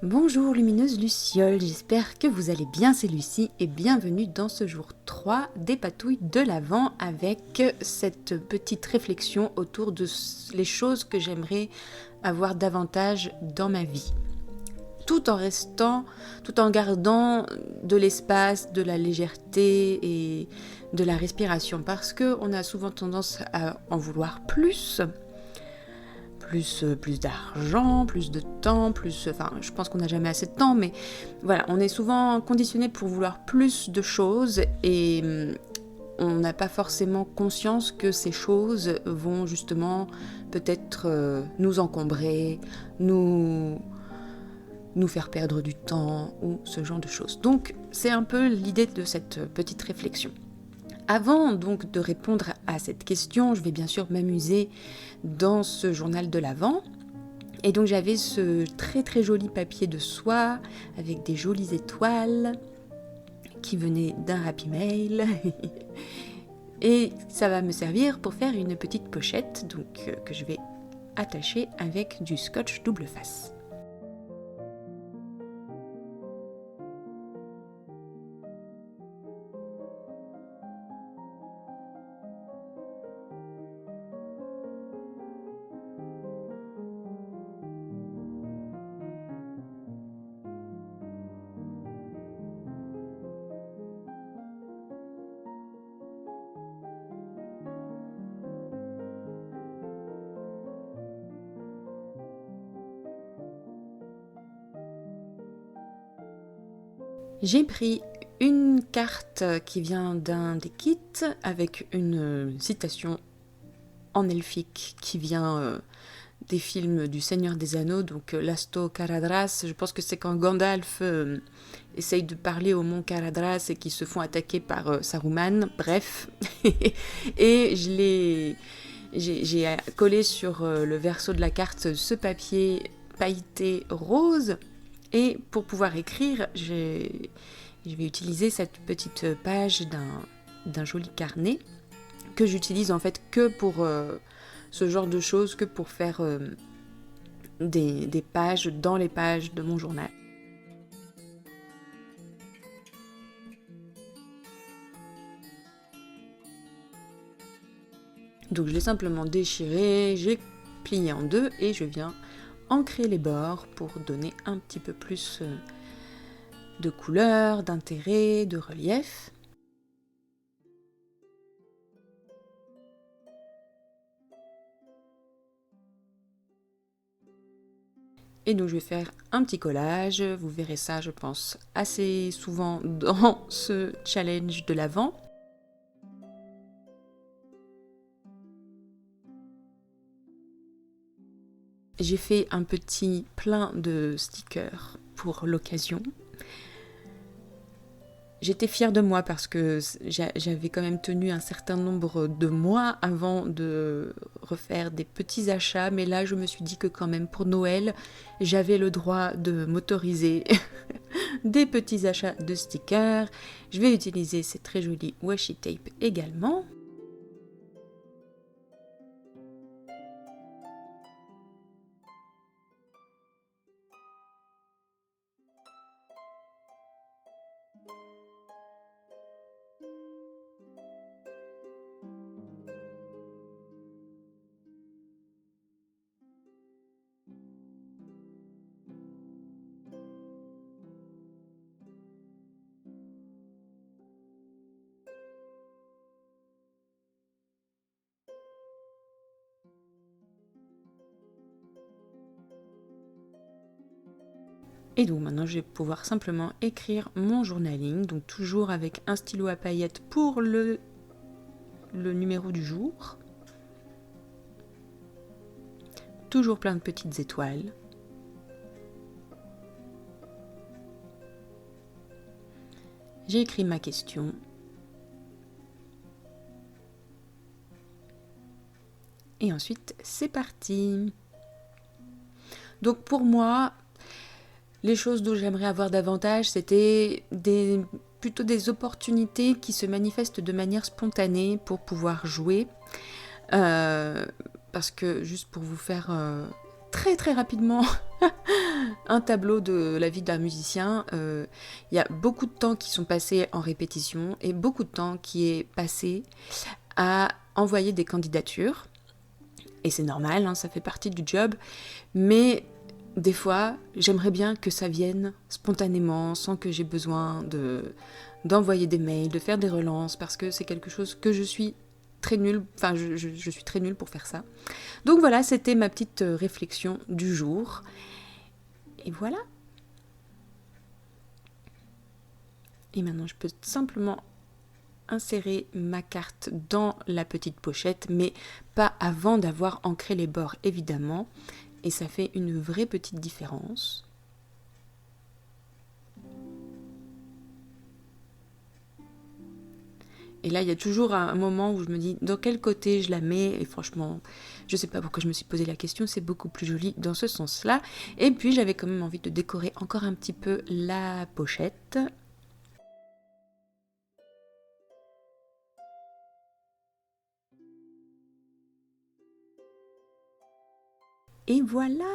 Bonjour lumineuse Luciole, j'espère que vous allez bien, c'est Lucie et bienvenue dans ce jour 3 des patouilles de l'Avent avec cette petite réflexion autour de les choses que j'aimerais avoir davantage dans ma vie. Tout en gardant de l'espace, de la légèreté et de la respiration parce qu'on a souvent tendance à en vouloir plus d'argent, plus de temps, je pense qu'on n'a jamais assez de temps, mais voilà, on est souvent conditionné pour vouloir plus de choses et on n'a pas forcément conscience que ces choses vont justement peut-être nous encombrer, nous faire perdre du temps ou ce genre de choses. Donc c'est un peu l'idée de cette petite réflexion. Avant donc de répondre à cette question, je vais bien sûr m'amuser dans ce journal de l'Avent. Et donc j'avais ce très très joli papier de soie avec des jolies étoiles qui venaient d'un Happy Mail. Et ça va me servir pour faire une petite pochette que je vais attacher avec du scotch double face. J'ai pris une carte qui vient d'un des kits avec une citation en elfique qui vient des films du Seigneur des Anneaux, donc Lasto Caradhras. Je pense que c'est quand Gandalf essaye de parler au mont Caradhras et qu'ils se font attaquer par Saruman. Bref, et j'ai collé sur le verso de la carte ce papier pailleté rose. Et pour pouvoir écrire, je vais utiliser cette petite page d'un joli carnet que j'utilise en fait que pour ce genre de choses, que pour faire des pages dans les pages de mon journal. Donc je l'ai simplement déchiré, j'ai plié en deux et je viens ancrer les bords pour donner un petit peu plus de couleur, d'intérêt, de relief. Et donc je vais faire un petit collage, vous verrez ça je pense assez souvent dans ce challenge de l'Avent. J'ai fait un petit plein de stickers pour l'occasion. J'étais fière de moi parce que j'avais quand même tenu un certain nombre de mois avant de refaire des petits achats, mais là je me suis dit que quand même pour Noël, j'avais le droit de m'autoriser des petits achats de stickers. Je vais utiliser ces très jolis washi tape également. Et donc maintenant je vais pouvoir simplement écrire mon journaling, donc toujours avec un stylo à paillettes pour le numéro du jour. Toujours plein de petites étoiles. J'ai écrit ma question. Et ensuite, c'est parti. Donc pour moi, les choses dont j'aimerais avoir davantage, c'était plutôt des opportunités qui se manifestent de manière spontanée pour pouvoir jouer. Parce que, juste pour vous faire très très rapidement un tableau de la vie d'un musicien. Il y a beaucoup de temps qui sont passés en répétition et beaucoup de temps qui est passé à envoyer des candidatures. Et c'est normal, hein, ça fait partie du job. Mais des fois, j'aimerais bien que ça vienne spontanément, sans que j'ai besoin d'envoyer des mails, de faire des relances, parce que c'est quelque chose que je suis très nulle, enfin je suis très nulle pour faire ça. Donc voilà, c'était ma petite réflexion du jour. Et voilà. Et maintenant, je peux simplement insérer ma carte dans la petite pochette, mais pas avant d'avoir ancré les bords, évidemment. Et ça fait une vraie petite différence. Et là, il y a toujours un moment où je me dis dans quel côté je la mets. Et franchement, je ne sais pas pourquoi je me suis posé la question. C'est beaucoup plus joli dans ce sens-là. Et puis, j'avais quand même envie de décorer encore un petit peu la pochette. Et voilà!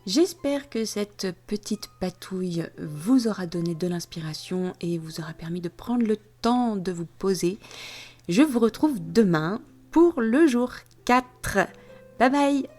J'espère que cette petite patouille vous aura donné de l'inspiration et vous aura permis de prendre le temps de vous poser. Je vous retrouve demain pour le jour 4. Bye bye!